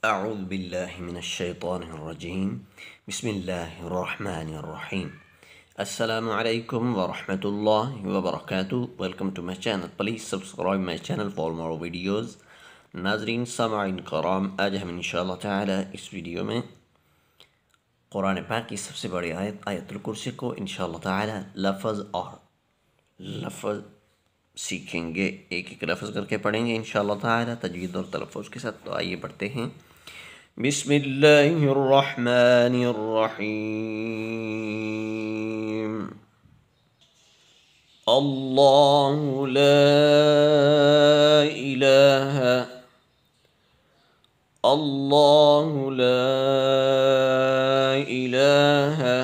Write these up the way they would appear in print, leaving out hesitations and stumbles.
أعوذ بالله من الشيطان الرجيم. بسم الله الرحمن الرحيم. Assalamu alaikum wa rahmatullahi wa barakatuh. Welcome to my channel. Please subscribe my channel for more videos. नाजरीन सामाईन कराम, आज हम इंशाअल्लाह ताला इस वीडियो में कुरान पाक की सबसे बड़ी आयत आयतुल कुर्सी को इंशाअल्लाह ताला लफ्ज़ सीखेंगे। एक एक लफ्ज़ करके पढ़ेंगे इंशाअल्लाह ताला तजवीद और तलफ़्फ़ुज़ के साथ। तो आइए पढ़ते हैं। बिस्मिल्लाहिर्रहमानिर्रहीम। अल्लाहु ला इलाहा अल्लाहु ला इलाहा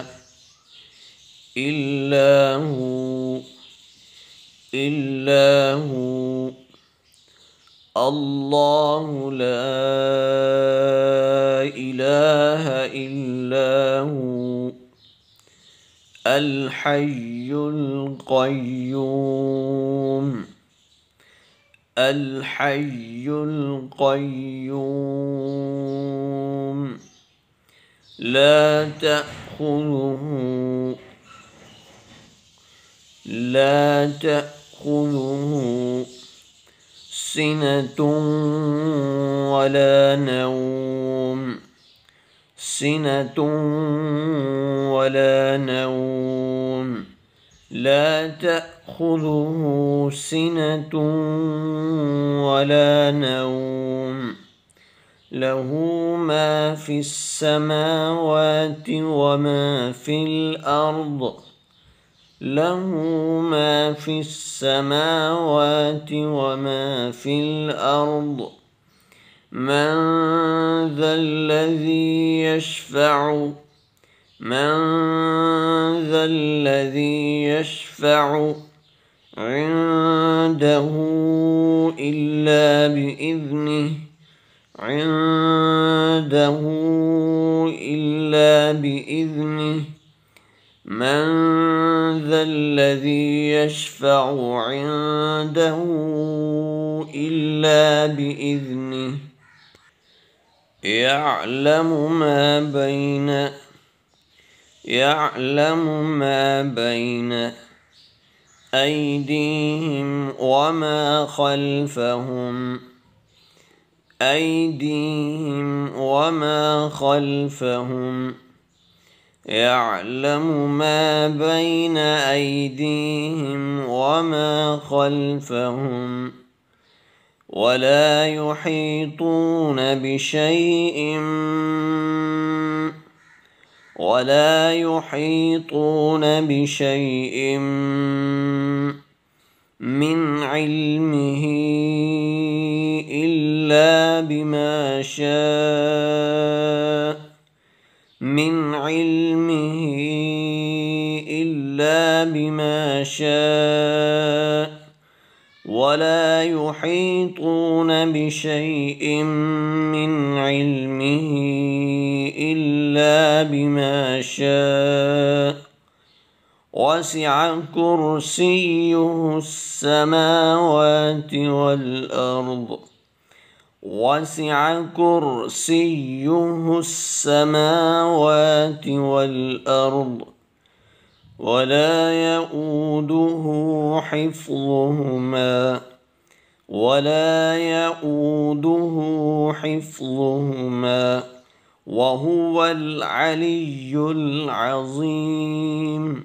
इल्लाहु अल्लाहु ला इलाहा इल्लाहु अल हय्युल क़य्यूम ला तअख़ुज़ुहु सिनतुन वला नौम لا تأخذه سنة ولا نوم له ما في السماوات وما في الأرض من ذا الذي يشفع عنده إلا بإذنه من ذا الذي يشفع عنده إلا بإذنه يعلم ما بين أيديهم وما خلفهم ولا يحيطون بشيء من علمه إلا بما شاء ولا يحيطون بشيء من علمه إلا بما شاء وسع كرسيه السماوات والأرض ولا يؤوده حفظهما وهو العلي العظيم